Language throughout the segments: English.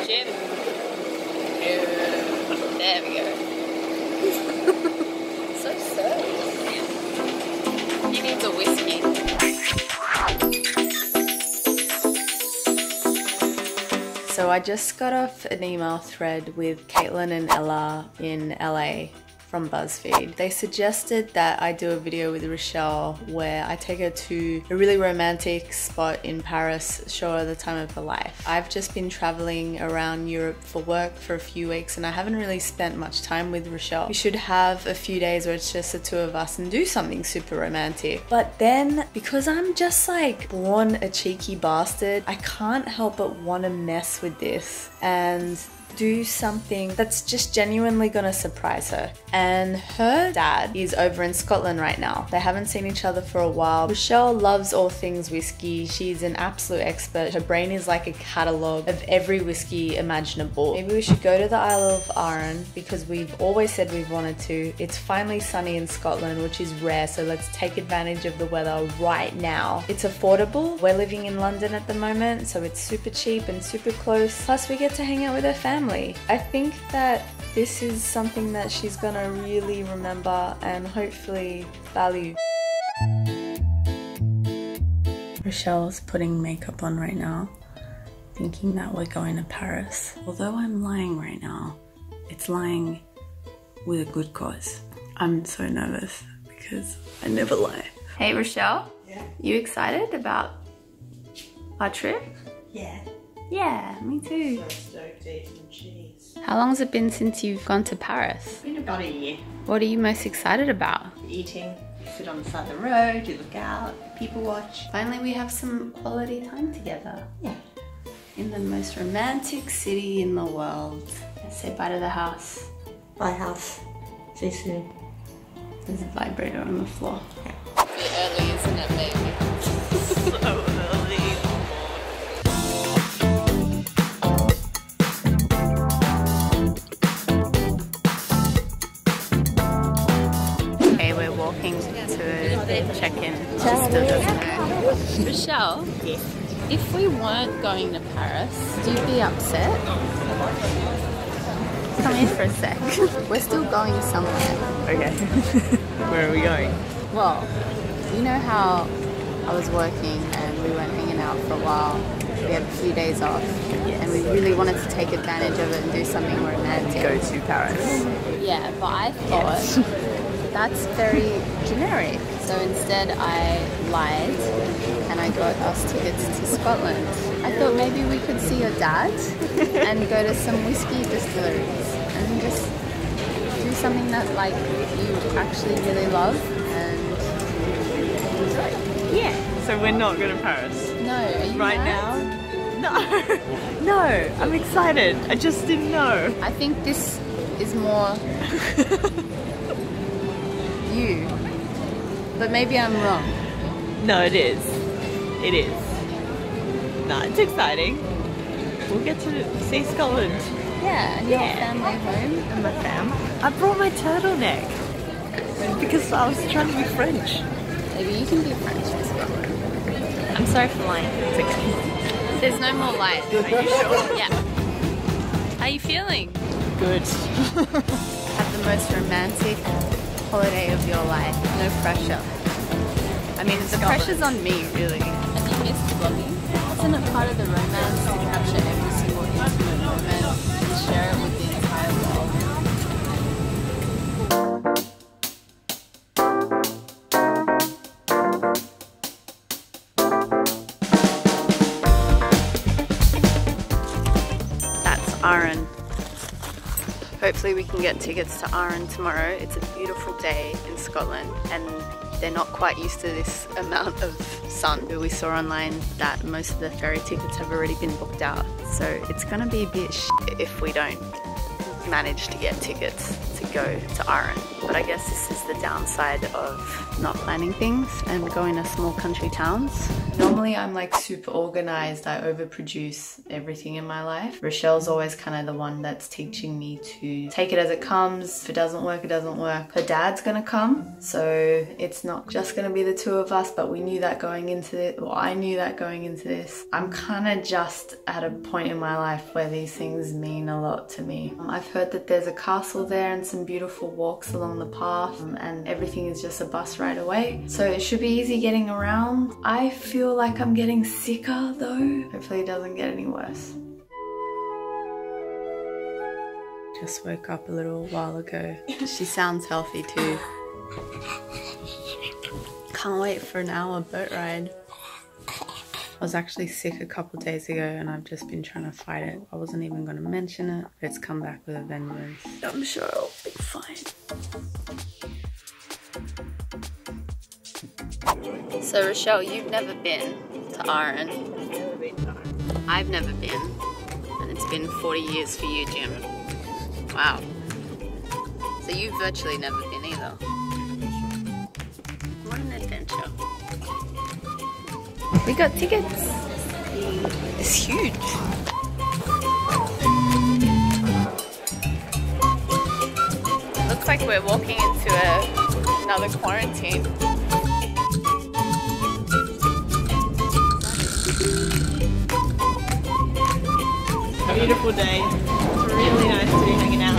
flagship. There we go. So serious. He needs a whiskey. So I just got off an email thread with Caitlin and Ella in LA from BuzzFeed. They suggested that I do a video with Rachelle where I take her to a really romantic spot in Paris, show her the time of her life. I've just been traveling around Europe for work for a few weeks and I haven't really spent much time with Rachelle. We should have a few days where it's just the two of us and do something super romantic. But then, because I'm just like born a cheeky bastard, I can't help but want to mess with this and do something that's just genuinely gonna surprise her. And her dad is over in Scotland right now. They haven't seen each other for a while. Rachelle loves all things whiskey. She's an absolute expert. Her brain is like a catalogue of every whiskey imaginable. Maybe we should go to the Isle of Arran because we've always said we've wanted to. It's finally sunny in Scotland, which is rare, so let's take advantage of the weather right now. It's affordable. We're living in London at the moment, so it's super cheap and super close. Plus we get to hang out with her family. I think that this is something that she's gonna really remember and hopefully value. Rachelle's putting makeup on right now, thinking that we're going to Paris. Although I'm lying right now, it's lying with a good cause. I'm so nervous because I never lie. Hey Rachelle, yeah. You excited about our trip? Yeah. Yeah, me too. So stoked to eat some cheese. How long has it been since you've gone to Paris? It's been about a year. What are you most excited about? Eating, sit on the side of the road, you look out, people watch. Finally we have some quality time together. Yeah. In the most romantic city in the world. Let's say bye to the house. Bye house. See you soon. There's a vibrator on the floor. Yeah. A bit early, isn't it, baby? So early. Walking to check-in. She still doesn't know. Rachelle, Yes. if we weren't going to Paris, do you be upset? Come here for a sec. We're still going somewhere. Okay. Where are we going? Well, you know how I was working and we weren't hanging out for a while. We had a few days off, yes. And we really wanted to take advantage of it and do something romantic. Go to Paris. Yeah, but I thought that's very generic. So instead I lied and I got us tickets to Scotland. I thought maybe we could see your dad and go to some whiskey distilleries and just do something that like you actually really love and Yeah. So we're not going to Paris? No, are you right mad? now? No. No, I'm excited. I just didn't know. I think this is more you. But maybe I'm wrong. No, it is. It is. No, it's exciting. We'll get to see Scotland. Yeah, and your family home. And my fam. I brought my turtleneck because I was trying to be French. Maybe you can be French for Scotland. I'm sorry for lying. It's okay. There's no more light. Are you sure? Yeah. How are you feeling? Good. Have the most romantic holiday of your life. No pressure. I mean, the pressure's on me, really. Have you missed vlogging? Isn't it part of the romance to capture every single intimate moment and share it with the entire world? That's Arran. Hopefully we can get tickets to Arran tomorrow. It's a beautiful day in Scotland and they're not quite used to this amount of sun. We saw online that most of the ferry tickets have already been booked out. So it's gonna be a bit shit if we don't manage to get tickets to go to Arran. But I guess this is the downside of not planning things and going to small country towns. Normally Normally I'm like super organized. I overproduce everything in my life. Rachelle's always kind of the one that's teaching me to take it as it comes. If it doesn't work, it doesn't work. Her dad's gonna come, so it's not just gonna be the two of us, but we knew that going into it, or I knew that going into this. I'm kind of just at a point in my life where these things mean a lot to me. I've heard that there's a castle there and some beautiful walks along the path, and everything is just a bus ride away. So it should be easy getting around. I feel like I'm getting sicker though. Hopefully it doesn't get any worse. Just woke up a little while ago. She sounds healthy too. Can't wait for an hour boat ride. I was actually sick a couple days ago and I've just been trying to fight it. I wasn't even going to mention it, but it's come back with a vengeance. I'm sure I'll be fine. So Rachelle, you've never been to Arran. I've never been, and it's been 40 years for you, Jim. Wow. So you've virtually never been either. What an adventure. We got tickets. It's huge. Looks like we're walking into another quarantine. Beautiful day. It's really nice to be hanging out.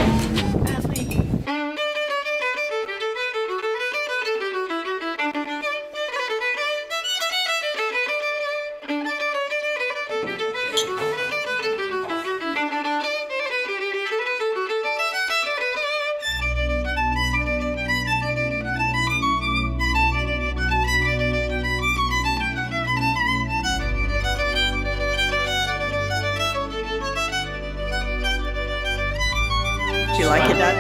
Do you like it, Dad?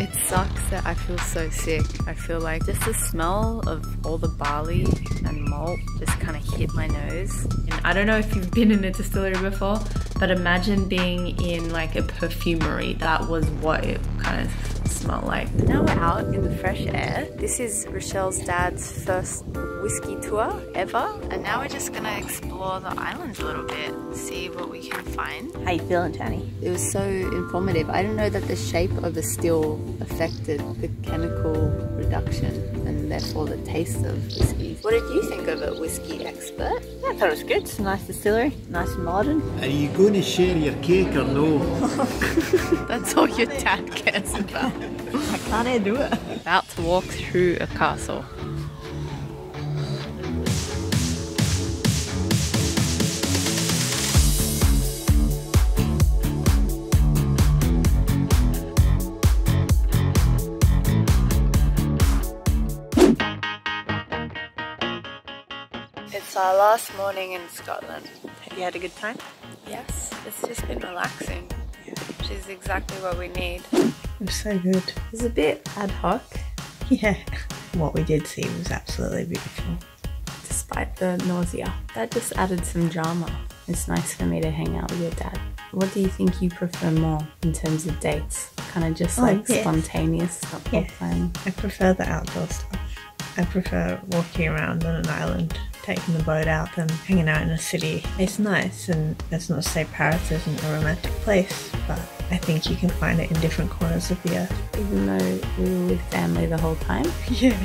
It sucks that I feel so sick. I feel like just the smell of all the barley and malt just kind of hit my nose. And I don't know if you've been in a distillery before, but imagine being in like a perfumery. That was what it kind of smelled like. Now we're out in the fresh air. This is Rachelle's dad's first whiskey tour ever, and now we're just gonna explore the island a little bit, see what we can find. How you feeling, Tani? It was so informative. I didn't know that the shape of the still affected the chemical reduction and therefore the taste of whiskey. What did you think of it, whiskey expert? Yeah, I thought it was good. It's a nice distillery, nice and modern. Are you going to share your cake or no? That's all your dad cares about. I can't do it. About to walk through a castle. It's our last morning in Scotland. Have you had a good time? Yes, it's just been relaxing, which is exactly what we need. It was so good. It was a bit ad hoc. Yeah. What we did see was absolutely beautiful. Despite the nausea. That just added some drama. It's nice for me to hang out with your dad. What do you think you prefer more in terms of dates? Kind of just like spontaneous, not planning? I prefer the outdoor stuff. I prefer walking around on an island, taking the boat out than hanging out in a city. It's nice, and that's not to say Paris isn't a romantic place, but I think you can find it in different corners of the earth. Even though we were with family the whole time? Yeah.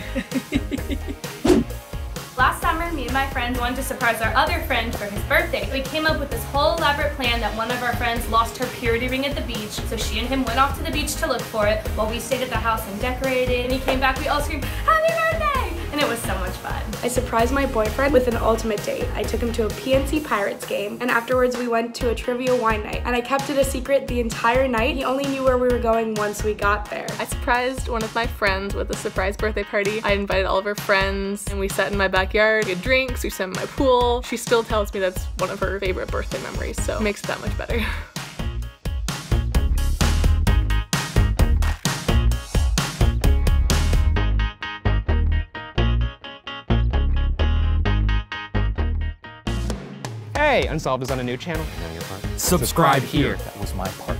Last summer, me and my friends wanted to surprise our other friend for his birthday. We came up with this whole elaborate plan that one of our friends lost her purity ring at the beach, so she and him went off to the beach to look for it while we stayed at the house and decorated. And he came back, we all screamed, "Happy birthday!" And it was so much fun. I surprised my boyfriend with an ultimate date. I took him to a PNC Pirates game, and afterwards we went to a trivia wine night. And I kept it a secret the entire night. He only knew where we were going once we got there. I surprised one of my friends with a surprise birthday party. I invited all of her friends, and we sat in my backyard, we had drinks, we swam in my pool. She still tells me that's one of her favorite birthday memories, so it makes it that much better. Hey, Unsolved is on a new channel. Now your part. Subscribe here. That was my part.